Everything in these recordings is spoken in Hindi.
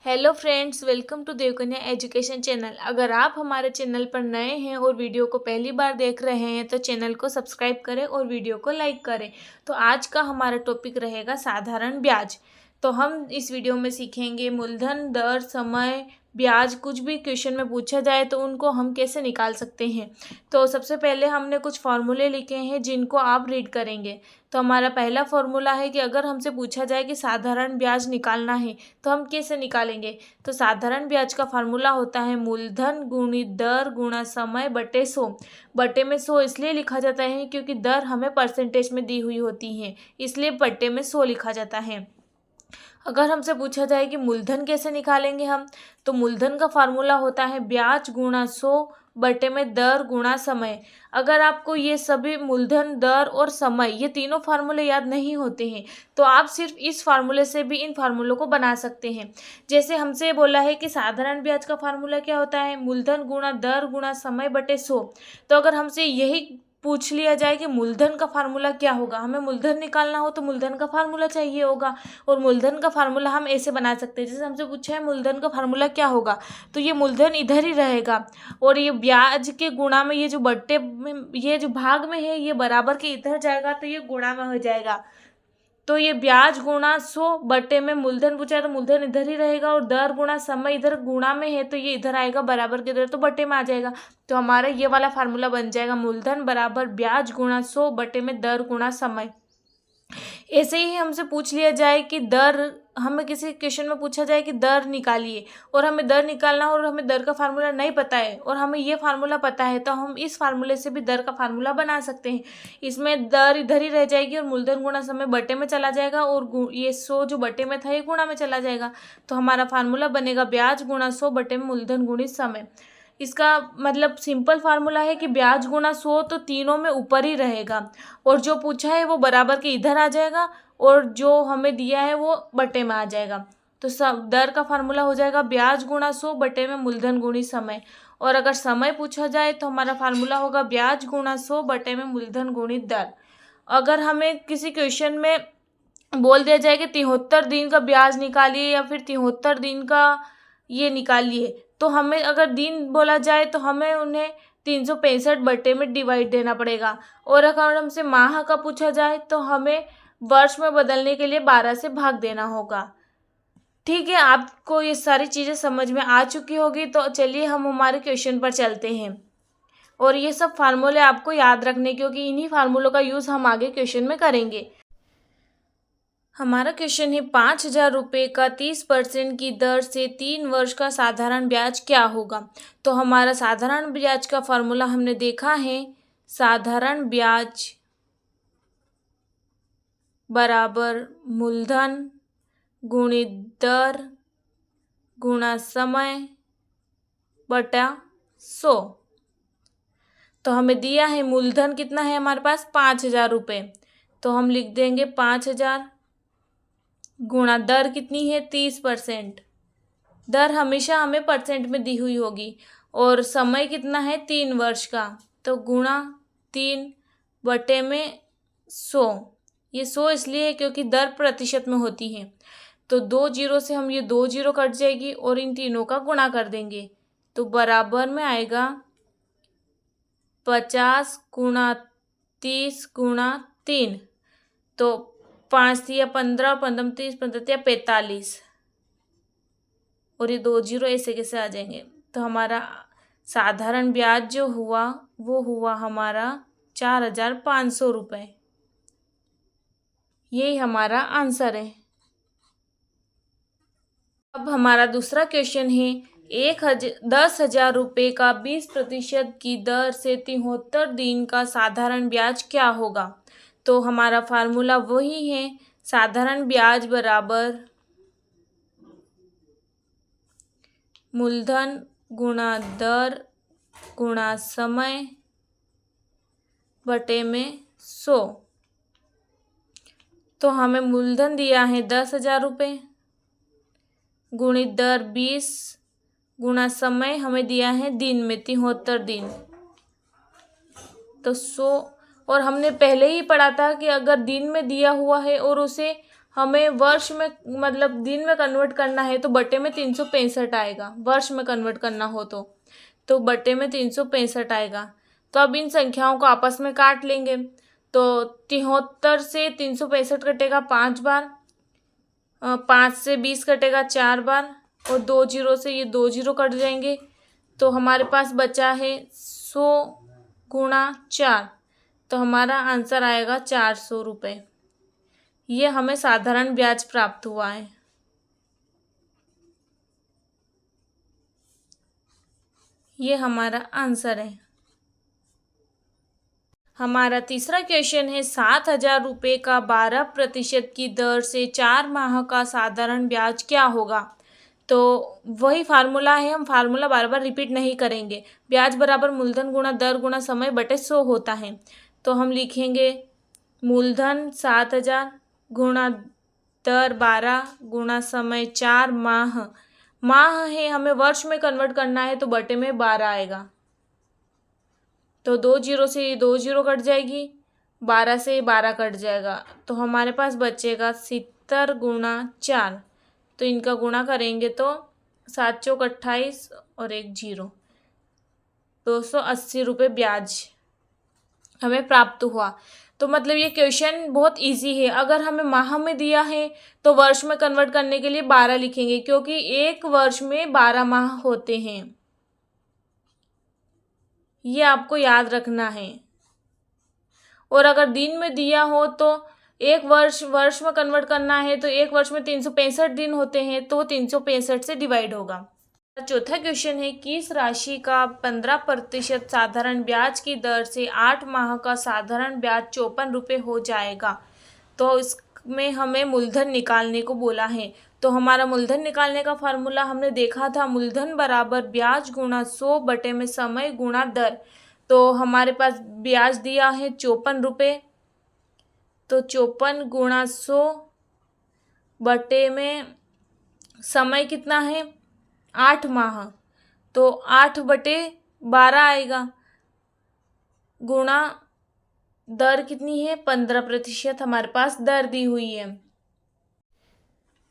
Hello friends, welcome to Devkanya education channel. अगर आप हमारे चैनल पर नए हैं और वीडियो को पहली बार देख रहे हैं तो चैनल को सब्सक्राइब करें और वीडियो को लाइक करें। तो आज का हमारा टॉपिक रहेगा साधारण ब्याज। तो हम इस वीडियो में सीखेंगे मूलधन, दर, समय, ब्याज, कुछ भी क्वेश्चन में पूछा जाए तो उनको हम कैसे निकाल सकते हैं। तो सबसे पहले हमने कुछ फार्मूले लिखे हैं जिनको आप रीड करेंगे। तो हमारा पहला फार्मूला है कि अगर हमसे पूछा जाए कि साधारण ब्याज निकालना है तो हम कैसे निकालेंगे। तो साधारण ब्याज का फार्मूला होता है मूलधन गुणित दर गुणा समय बटे 100। बटे में 100 इसलिए लिखा जाता है क्योंकि दर हमें परसेंटेज में दी हुई होती है, इसलिए बटे में 100 लिखा जाता है। अगर हमसे पूछा जाए कि मूलधन कैसे निकालेंगे हम, तो मूलधन का फार्मूला होता है ब्याज गुणा 100 बटे में दर गुणा समय। अगर आपको ये सभी मूलधन, दर और समय ये तीनों फार्मूले याद नहीं होते हैं तो आप सिर्फ इस फार्मूले से भी इन फार्मूलों को बना सकते हैं। जैसे हमसे बोला है कि साधारण ब्याज का फार्मूला क्या होता है, मूलधन गुणा दर गुणा समय बटे 100। तो अगर हमसे यही पूछ लिया जाए कि मूलधन का फार्मूला क्या होगा, हमें मूलधन निकालना हो तो मूलधन का फार्मूला चाहिए होगा। और मूलधन का फार्मूला हम ऐसे बना सकते हैं, जैसे हमसे पूछा है मूलधन का फार्मूला क्या होगा, तो ये मूलधन इधर ही रहेगा और ये ब्याज के गुणा में ये जो बट्टे में ये जो भाग में है ये बराबर के इधर जाएगा तो ये गुणा में हो जाएगा। तो ये ब्याज गुणा 100 बटे में मूलधन पूछा है तो मूलधन इधर ही रहेगा और दर गुणा समय इधर गुणा में है तो ये इधर आएगा बराबर के इधर तो बटे में आ जाएगा। तो हमारा ये वाला फार्मूला बन जाएगा मूलधन बराबर ब्याज गुणा 100 बटे में दर गुणा समय। ऐसे ही हमसे पूछ लिया जाए कि दर, हमें किसी क्वेश्चन में पूछा जाए कि दर निकालिए और हमें दर निकालना हो और हमें दर का फार्मूला नहीं पता है और हमें ये फार्मूला पता है तो हम इस फार्मूले से भी दर का फार्मूला बना सकते हैं। इसमें दर इधर ही रह जाएगी और मूलधन गुणा समय बटे में चला जाएगा और ये 100 जो बटे में था ये गुणा में चला जाएगा। तो हमारा फार्मूला बनेगा ब्याज गुणा 100 बटे में मूलधन गुणित समय। इसका मतलब सिंपल फार्मूला है कि ब्याज गुणा 100 तो तीनों में ऊपर ही रहेगा और जो पूछा है वो बराबर के इधर आ जाएगा और जो हमें दिया है वो बटे में आ जाएगा। तो सब दर का फार्मूला हो जाएगा ब्याज गुणा 100 बटे में मूलधन गुणित समय। और अगर समय पूछा जाए तो हमारा फार्मूला होगा ब्याज गुणा 100 बटे में मूलधन गुणित दर। अगर हमें किसी क्वेश्चन में बोल दिया जाए कि 73 दिन का ब्याज निकालिए या फिर 73 दिन का ये निकालिए, तो हमें अगर दिन बोला जाए तो हमें उन्हें 365 बटे में डिवाइड देना पड़ेगा। और अगर हमसे माह का पूछा जाए तो हमें वर्ष में बदलने के लिए 12 से भाग देना होगा। ठीक है, आपको ये सारी चीज़ें समझ में आ चुकी होगी। तो चलिए हम हमारे क्वेश्चन पर चलते हैं और ये सब फार्मूले आपको याद रखने, क्योंकि इन्हीं फार्मूलों का यूज़ हम आगे क्वेश्चन में करेंगे। हमारा क्वेश्चन है 5,000 रुपये का 30% की दर से 3 वर्ष का साधारण ब्याज क्या होगा। तो हमारा साधारण ब्याज का फॉर्मूला हमने देखा है, साधारण ब्याज बराबर मूलधन गुणित दर गुणा समय बटा 100। तो हमें दिया है मूलधन कितना है हमारे पास 5,000 रुपये, तो हम लिख देंगे 5,000 गुणा दर कितनी है 30%। दर हमेशा हमें परसेंट में दी हुई होगी और समय कितना है 3 वर्ष का, तो गुणा 3 बटे में 100। ये 100 इसलिए है क्योंकि दर प्रतिशत में होती है। तो 2 जीरो से हम ये 2 जीरो कट जाएगी और इन तीनों का गुणा कर देंगे तो बराबर में आएगा 50 गुणा 30 गुणा 3। तो 5 या 15 और 15 30 15 या 45 और ये 2 जीरो ऐसे कैसे आ जाएंगे। तो हमारा साधारण ब्याज जो हुआ वो हुआ हमारा 4,500 रुपये। यही हमारा आंसर है। अब हमारा दूसरा क्वेश्चन है 10,000 रुपये का 20% की दर से 73 दिन का साधारण ब्याज क्या होगा। तो हमारा फार्मूला वही है, साधारण ब्याज बराबर मूलधन गुणा दर गुणा समय बटे में 100। तो हमें मूलधन दिया है 10,000 रुपये गुणित दर 20 गुणा समय हमें दिया है दिन में 73 दिन, तो 100। और हमने पहले ही पढ़ा था कि अगर दिन में दिया हुआ है और उसे हमें वर्ष में मतलब दिन में कन्वर्ट करना है तो बटे में 365 आएगा। वर्ष में कन्वर्ट करना हो तो बटे में 365 आएगा। तो अब इन संख्याओं को आपस में काट लेंगे। तो 73 से 365 कटेगा 5 बार, 5 से 20 कटेगा 4 बार, और 2 जीरो से ये 2 जीरो कट जाएंगे। तो हमारे पास बचा है 100 गुणा 4। तो हमारा आंसर आएगा 400 रुपये। ये हमें साधारण ब्याज प्राप्त हुआ है। ये हमारा आंसर है। हमारा तीसरा क्वेश्चन है 7,000 रुपये का 12% की दर से 4 माह का साधारण ब्याज क्या होगा। तो वही फार्मूला है, हम फार्मूला बार बार रिपीट नहीं करेंगे। ब्याज बराबर मूलधन गुणा दर गुणा समय बटे 100 होता है। तो हम लिखेंगे मूलधन 7,000 गुणा दर 12 गुणा समय 4 माह। माह है, हमें वर्ष में कन्वर्ट करना है तो बटे में 12 आएगा। तो 2 जीरो से 2 जीरो कट जाएगी, 12 से 12 कट जाएगा। तो हमारे पास बचेगा 70 गुणा 4। तो इनका गुणा करेंगे तो 7 चौक 28 और 1 जीरो, 280 रुपये ब्याज हमें प्राप्त हुआ। तो मतलब ये क्वेश्चन बहुत इजी है। अगर हमें माह में दिया है तो वर्ष में कन्वर्ट करने के लिए 12 लिखेंगे, क्योंकि एक वर्ष में 12 माह होते हैं। ये आपको याद रखना है। और अगर दिन में दिया हो तो एक वर्ष में कन्वर्ट करना है तो एक वर्ष में 365 दिन होते हैं, तो 365 से डिवाइड होगा। चौथा क्वेश्चन है किस राशि का 15% साधारण ब्याज की दर से 8 माह का साधारण ब्याज 54 रुपये हो जाएगा। तो इसमें हमें मूलधन निकालने को बोला है। तो हमारा मूलधन निकालने का फार्मूला हमने देखा था, मूलधन बराबर ब्याज गुणा 100 बटे में समय गुणा दर। तो हमारे पास ब्याज दिया है 54 रुपये, तो 54 गुणा 100 बटे में समय कितना है 8 माह, तो 8 बटे 12 आएगा, गुणा दर कितनी है 15% हमारे पास दर दी हुई है।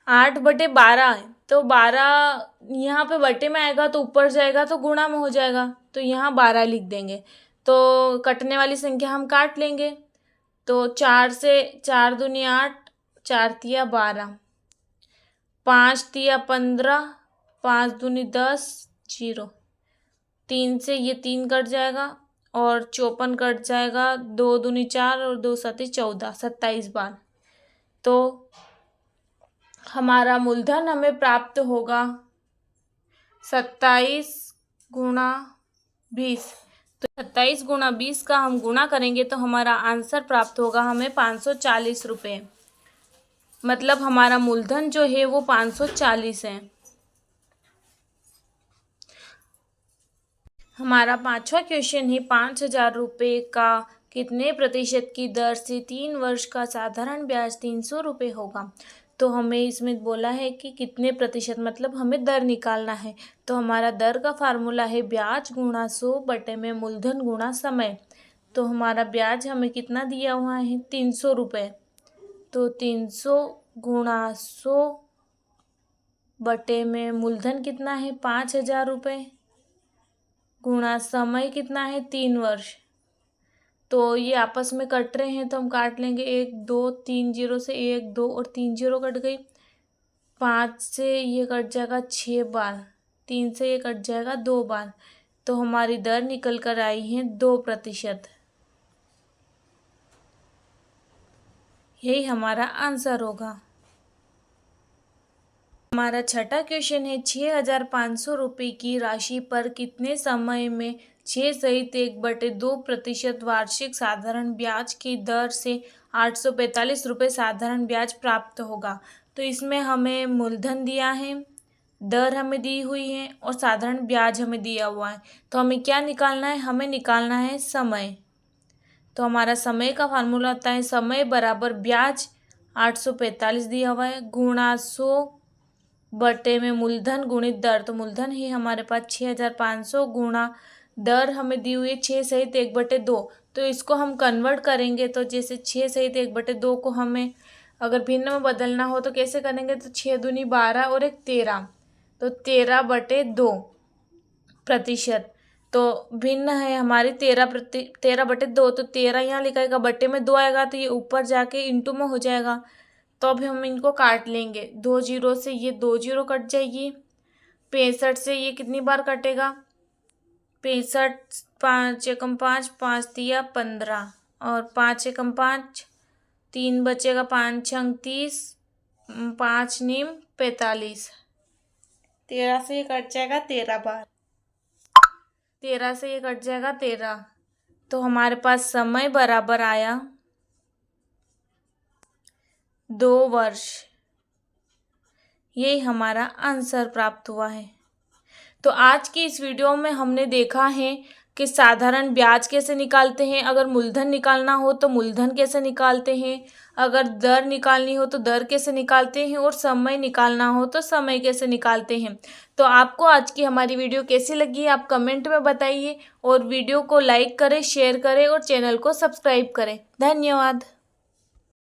8 बटे 12 है, तो 12 यहाँ पे बटे में आएगा तो ऊपर जाएगा तो गुणा में हो जाएगा, तो यहाँ 12 लिख देंगे। तो कटने वाली संख्या हम काट लेंगे। तो 4 से 4 दूनी 8, 4 तिया 12, 5 तिया 15, 5 दूनी 10, 0, 3 से ये 3 कट जाएगा और 54 कट जाएगा, 2 दूनी 4 और 2 सती 14, 27 बार। तो हमारा मूलधन हमें प्राप्त होगा 27 गुणा 20। तो 27 गुणा 20 का हम गुणा करेंगे तो हमारा आंसर प्राप्त होगा हमें 540 रुपये। मतलब हमारा मूलधन जो है वो 540 है। हमारा पांचवा क्वेश्चन है 5,000 रुपये का कितने प्रतिशत की दर से 3 वर्ष का साधारण ब्याज 300 रुपये होगा। तो हमें इसमें बोला है कि कितने प्रतिशत, मतलब हमें दर निकालना है। तो हमारा दर का फार्मूला है ब्याज गुणा 100 बटे में मूलधन गुणा समय। तो हमारा ब्याज हमें कितना दिया हुआ है 300 रुपये, तो 300 गुणा 100 बटे में मूलधन कितना है 5,000 रुपये गुणा समय कितना है 3 वर्ष। तो ये आपस में कट रहे हैं तो हम काट लेंगे, 1 2 3 जीरो से 1 2 और 3 जीरो कट गई, 5 से ये कट जाएगा 6 बार, 3 से ये कट जाएगा 2 बार। तो हमारी दर निकल कर आई है 2%। यही हमारा आंसर होगा। हमारा छठा क्वेश्चन है 6,500 रुपये की राशि पर कितने समय में 6 सहित 1/2% वार्षिक साधारण ब्याज की दर से 845 रुपये साधारण ब्याज प्राप्त होगा। तो इसमें हमें मूलधन दिया है, दर हमें दी हुई है और साधारण ब्याज हमें दिया हुआ है। तो हमें क्या निकालना है, हमें निकालना है समय। तो हमारा समय का फार्मूला होता है समय बराबर ब्याज 845 दिया हुआ है गुणा 100 बटे में मूलधन गुणित दर। तो मूलधन ही हमारे पास 6,500 गुणा दर हमें दी हुई है 6 सहित 1/2। तो इसको हम कन्वर्ट करेंगे तो जैसे 6 सहित 1/2 को हमें अगर भिन्न में बदलना हो तो कैसे करेंगे, तो 6 दूनी 12 और एक 13, तो 13/2%। तो भिन्न है हमारी 13/2, तो 13 यहाँ लिखाएगा, बटे में 2 आएगा तो ये ऊपर जाके इंटू में हो जाएगा। तो अभी हम इनको काट लेंगे, 2 जीरो से ये 2 जीरो कट जाएगी, 65 से ये कितनी बार कटेगा, 65, 5 एकम 5, 5 तिया 15 और 5 एकम 5, 3 बचेगा, 5 छंग 30, 5 नीम 45, 13 से ये कट जाएगा 13 बार, 13 से ये कट जाएगा 13। तो हमारे पास समय बराबर आया 2 वर्ष। यही हमारा आंसर प्राप्त हुआ है। तो आज की इस वीडियो में हमने देखा है कि साधारण ब्याज कैसे निकालते हैं, अगर मूलधन निकालना हो तो मूलधन कैसे निकालते हैं, अगर दर निकालनी हो तो दर कैसे निकालते हैं, और समय निकालना हो तो समय कैसे निकालते हैं। तो आपको आज की हमारी वीडियो कैसी लगी आप कमेंट में बताइए, और वीडियो को लाइक करें, शेयर करें और चैनल को सब्सक्राइब करें। धन्यवाद।